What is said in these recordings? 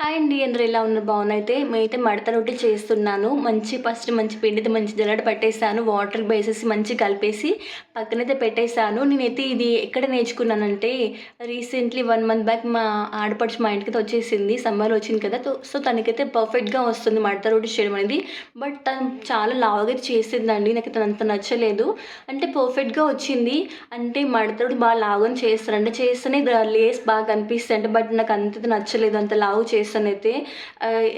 Hi అండి. అందరూ ఎలా ఉన్నారు? బాగున్నాయితే మేమైతే మడత రొట్టి చేస్తున్నాను. ఫస్ట్ మంచి పిండితో మంచి జల్లెడ పట్టేసాను. వాటర్ వేసేసి మంచిగా కలిపేసి పక్కనైతే పెట్టేసాను. నేనైతే ఇది ఎక్కడ నేర్చుకున్నానంటే రీసెంట్లీ 1 మంత్ బ్యాక్ మా ఆడపడుచు మా ఇంటికైతే వచ్చేసింది. సమ్మర్ వచ్చింది కదా! సో తనకైతే పర్ఫెక్ట్‌గా వస్తుంది మడత రొట్టి చేయడం అనేది. బట్ తను చాలా లావుగా చేసిందండి. నాకైతే అంత నచ్చలేదు. అంటే పర్ఫెక్ట్‌గా వచ్చింది. అంటే మడత రొట్టి బాగా లావుగానే చేస్తారంట. చేస్తేనే లేస్ బాగా కనిపిస్తాయంట. బట్ నాకు అంత నచ్చలేదు. అంత లావు చేశానైతే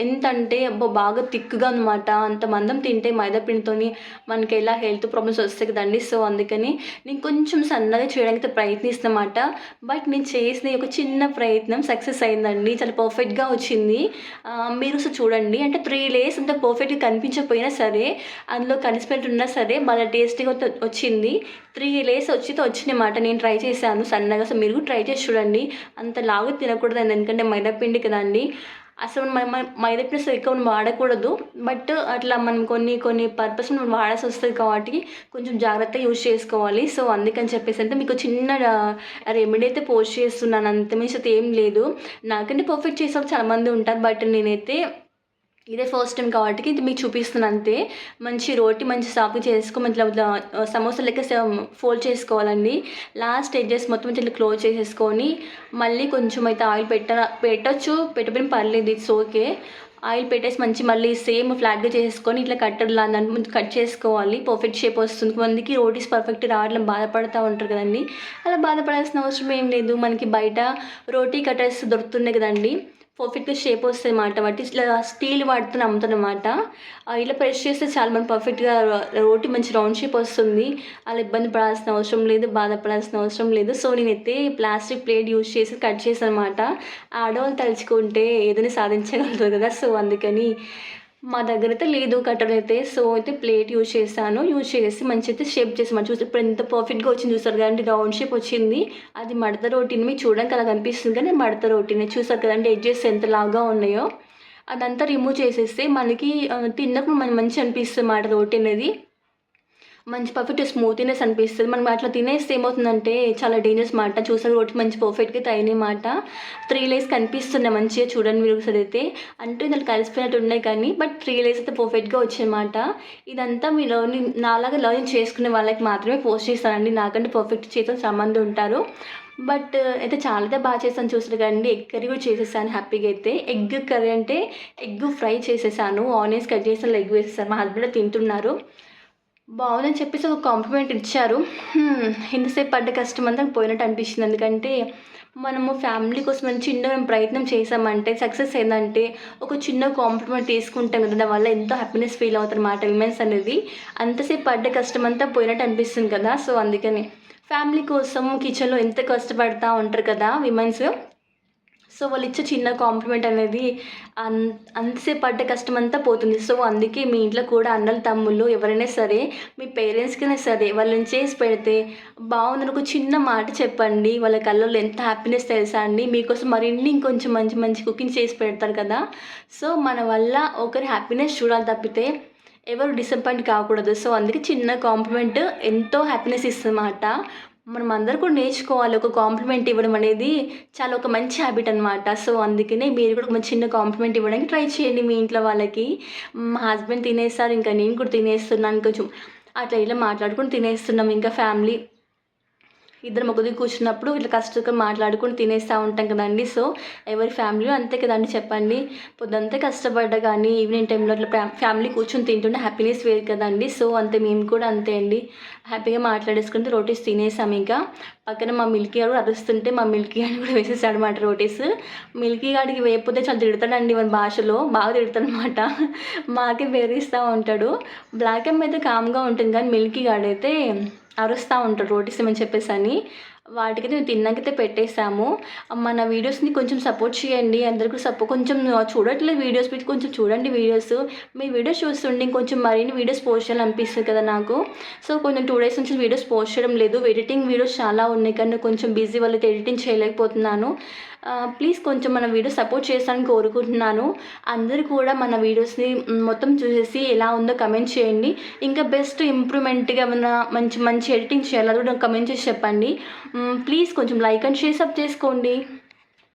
ఎంతంటే అబ్బో! బాగా థిక్‌గా అనమాట. అంత మందం తింటే మైదా పిండితోని మనకెలా హెల్త్ ప్రాబ్లమ్స్ వస్తాయి కదండీ! సో, అందుకని నేను కొంచెం సన్నగా చేయడానికి ప్రయత్నిస్తున్నమాట. బట్ నేను చేసిన ఒక చిన్న ప్రయత్నం సక్సెస్ అయిందండి. చాలా పర్ఫెక్ట్‌గా వచ్చింది. మీరు ఒకసారి చూడండి. అంటే 3 లేయర్స్ అంత పర్ఫెక్ట్‌గా కనిపించకపోయినా సరే, అందులో కలిసిపెట్టున్నా సరే భలే టేస్టీగా వచ్చింది. 3 లేయర్స్ వచ్చినాయన్నమాట. నేను ట్రై చేశాను సన్నగా. సో, మీరు కూడా ట్రై చేసి చూడండి. అంత లావుగా తినకూడదండి. ఎందుకంటే మైదా పిండి కదండీ! అసలు మైదా పిండి అసలు ఎక్కువ వాడకూడదు. బట్ అట్లా మనం కొన్ని పర్పస్ మనం వాడాల్సి వస్తది కాబట్టి కొంచెం జాగ్రత్తగా యూజ్ చేసుకోవాలి. సో, అందుకని చెప్పేసి అంటే మీకు చిన్న రెమెడీ అయితే పోస్ట్ చేస్తున్నాను. అంతకుమించి అయితే ఏం లేదు. నాకంటే పర్ఫెక్ట్ చేసేవాళ్ళు చాలామంది ఉంటారు. బట్ నేనైతే ఇదే ఫస్ట్ టైం కాబట్టికి ఇది మీకు చూపిస్తున్నాను అంతే. మంచి రోటి మంచి సాఫ్ట్‌గా చేసుకో ఇట్లా సమోసా లెక్క ఫోల్డ్ చేసుకోవాలండి. లాస్ట్ ఎడ్జెస్ మొత్తం ఇట్లా క్లోజ్ చేసేసుకొని మళ్ళీ కొంచెం అయితే ఆయిల్ పెట్టొచ్చు, పెట్టకపోయినా పర్లేదు. It's okay. ఆయిల్ పెట్టేసి మళ్ళీ సేమ్ ఫ్లాట్‌గా చేసేసుకొని ఇట్లా కట్టర్‌లా ముందు కట్ చేసుకోవాలి. పర్ఫెక్ట్ షేప్ వస్తుంది. కొంతమందికి రోటీస్ పర్ఫెక్ట్ రావట్లేదు బాధపడతా ఉంటారు కదండీ! అలా బాధపడాల్సిన అవసరం ఏం లేదు. మనకి బయట రోటీ కటర్స్ దొరుకుతున్నాయి కదండీ! పర్ఫెక్ట్‌గా షేప్ వస్తాయన్నమాట. వాటి ఇట్లా స్టీల్ వాడుతోని అమ్ముతారన్నమాట. ఇలా ప్రెస్ చేస్తే చాలు మనకు పర్ఫెక్ట్‌గా రోటి మంచి రౌండ్ షేప్ వస్తుంది. అలా ఇబ్బంది పడాల్సిన అవసరం లేదు. బాధపడాల్సిన అవసరం లేదు. సో, నేనైతే ప్లాస్టిక్ ప్లేట్ యూజ్ చేసి కట్ చేశానన్నమాట. ఆడవాళ్ళు తలుచుకుంటే ఏదైనా సాధించగలుగుతారు కదా! సో, అందుకని మా దగ్గరైతే లేదు కట్టరైతే. సో, అయితే ప్లేట్ యూజ్ చేశాను. యూజ్ చేసి మంచిగా షేప్ చేసాను. చూసి ఇప్పుడు ఎంత పర్ఫెక్ట్‌గా వచ్చింది చూసారు కదండీ! రౌండ్ షేప్ వచ్చింది. అది మడత రోటీని మీకు చూడడానికి అలా కనిపిస్తుంది కానీ మడత రోటీనే. చూసారు కదండీ! ఎడ్జెస్ ఎంత లావుగా ఉన్నాయో. అదంతా రిమూవ్ చేసేస్తే మనకి తిన్నప్పుడు మంచిగా అనిపిస్తుంది మాట రోటీ అనేది. మంచి పర్ఫెక్ట్ స్మూతీనెస్ అనిపిస్తది. మనం అట్లా తినేస్తే ఏమవుతుందంటే చాలా డేంజరస్ మాట. చూసారు రోటి మంచి పర్ఫెక్ట్‌గా అయినాయి మాట. 3 లేయర్స్ కనిపిస్తున్నాయి మంచిగా చూడండి మీరు ఒకసారైతే. అంటే దాంట్లో కలిసిపోయినట్టు ఉన్నాయి కానీ బట్ 3 లేయర్స్ అయితే పర్ఫెక్ట్‌గా వచ్చాయన్నమాట. ఇదంతా మీ నాలాగా లెర్న్ చేసుకునే వాళ్ళకి మాత్రమే పోస్ట్ చేస్తానండి. నాకంటే పర్ఫెక్ట్ చేసిన చాలా మంది ఉంటారు. బట్ అయితే చాలా అయితే బాగా చేశాను చూసారు కదండీ! ఎగ్ కర్రీ కూడా చేసేసాను హ్యాపీగా అయితే. ఎగ్ కర్రీ అంటే ఎగ్ ఫ్రై చేసేసాను. ఆనియన్స్ కట్ చేసి అందులో ఎగ్ వేసేసాను. మా హస్బెండ్ తింటున్నారు. బావుందని చెప్పేసి ఒక కాంప్లిమెంట్ ఇచ్చారు. ఇంతసేపు పడ్డ కష్టమంతా పోయినట్టు అనిపించింది. ఎందుకంటే మనము ఫ్యామిలీ కోసం అని చిన్న ప్రయత్నం చేశామంటే సక్సెస్ అయిందంటే ఒక చిన్న కాంప్లిమెంట్ తీసుకుంటాం కదా! దానివల్ల ఎంతో హ్యాపీనెస్ ఫీల్ అవుతారన్నమాట విమెన్స్ అనేది. అంతసేపు పడ్డ కష్టమంతా పోయినట్టు అనిపిస్తుంది కదా! సో, అందుకని ఫ్యామిలీ కోసం కిచెన్‌లో ఎంత కష్టపడతా ఉంటారు కదా విమెన్స్. సో, వాళ్ళిచ్చే చిన్న కాంప్లిమెంట్ అనేది అన్ అంతసేపు పడ్డ కష్టమంతా పోతుంది. సో, అందుకే మీ ఇంట్లో కూడా అన్నలు, తమ్ముళ్ళు ఎవరైనా సరే మీ పేరెంట్స్‌కైనా సరే వాళ్ళని చేసి పెడితే బావుందని ఒక చిన్న మాట చెప్పండి. వాళ్ళ కళ్ళల్లో ఎంత హ్యాపీనెస్ తెలుసా అండి. మీకోసం మరిన్ని ఇంకొంచెం మంచి మంచి కుకింగ్ చేసి పెడతారు కదా! సో, మన వల్ల ఒకరి హ్యాపీనెస్ చూడాలి తప్పితే ఎవరు డిసప్పాయింట్ కాకూడదు. సో, అందుకే చిన్న కాంప్లిమెంట్ ఎంతో హ్యాపీనెస్ ఇస్తదన్నమాట. మనమందరం కూడా నేర్చుకోవాలి. ఒక కాంప్లిమెంట్ ఇవ్వడం అనేది చాలా ఒక మంచి హ్యాబిట్ అనమాట. సో, అందుకనే మీరు కూడా ఒక చిన్న కాంప్లిమెంట్ ఇవ్వడానికి ట్రై చేయండి మీ ఇంట్లో వాళ్ళకి. మా హస్బెండ్ తినేసారు. ఇంకా నేను కూడా తినేస్తున్నాను. కొంచెం అట్లా ఇలా మాట్లాడుకొని తినేస్తున్నాం ఇంకా ఫ్యామిలీ. ఇద్దరం ఒక దగ్గర కూర్చున్నప్పుడు ఇట్లా కష్టంగా మాట్లాడుకొని తినేస్తూ ఉంటాం కదండీ! సో, ఎవరి ఫ్యామిలీలో అంతే కదండీ చెప్పండి. పొద్దంతా కష్టపడ్డా కానీ ఈవినింగ్ టైంలో అట్లా ఫ్యామిలీ కూర్చొని తింటుంటే హ్యాపీనెస్ వేరు కదండీ! సో, అంతే మేము కూడా అంతే అండి. హ్యాపీగా మాట్లాడేసుకుంటూ రోటీస్ తినేసాం ఇంకా. పక్కన మా మిల్కీ గాడు అరుస్తుంటే మా మిల్కీ గాడిని కూడా వేసేసాడనమాట రోటీస్. మిల్కీ గాడికి వేయకపోతే చాలా తిడతాడండి వాని భాషలో. బాగా తిడతాడనమాట. మాకే బెదిరిస్తా ఉంటాడు. బ్లాక్ ఎమ్ అయితే కామ్‌గా ఉంటుంది కానీ మిల్కీ గాడైతే అరుస్తా ఉంటాడు రోటీస్ ఏమని చెప్పేసని. వాటికైతే మేము తిన్నాకైతే పెట్టేసాము. మన వీడియోస్‌ని కొంచెం సపోర్ట్ చేయండి. అందరికి కొంచెం చూడట్లేదు వీడియోస్ మీరు కొంచెం చూడండి వీడియోస్. మీ వీడియోస్ చూస్తుంటే ఇంకొంచెం మరిన్ని వీడియోస్ పోస్ట్ చేయాలనిపిస్తుంది కదా నాకు. సో, కొంచెం 2 డేస్ నుంచి వీడియోస్ పోస్ట్ చేయడం లేదు. ఎడిటింగ్ వీడియోస్ చాలా ఉన్నాయి కానీ కొంచెం బిజీ వల్ల ఎడిటింగ్ చేయలేకపోతున్నాను. ప్లీజ్ కొంచెం మన వీడియో సపోర్ట్ చేస్తారని కోరుకుంటున్నాను. అందరూ కూడా మన వీడియోస్‌ని మొత్తం చూసేసి ఎలా ఉందో కమెంట్ చేయండి. ఇంకా బెస్ట్ ఇంప్రూవ్‌మెంట్‌గా ఏమన్నా మంచి మంచి ఎడిటింగ్ చేయాలో అది కూడా కమెంట్ చేసి చెప్పండి. ప్లీజ్ కొంచెం లైక్ అండ్ షేర్ చేసుకోండి.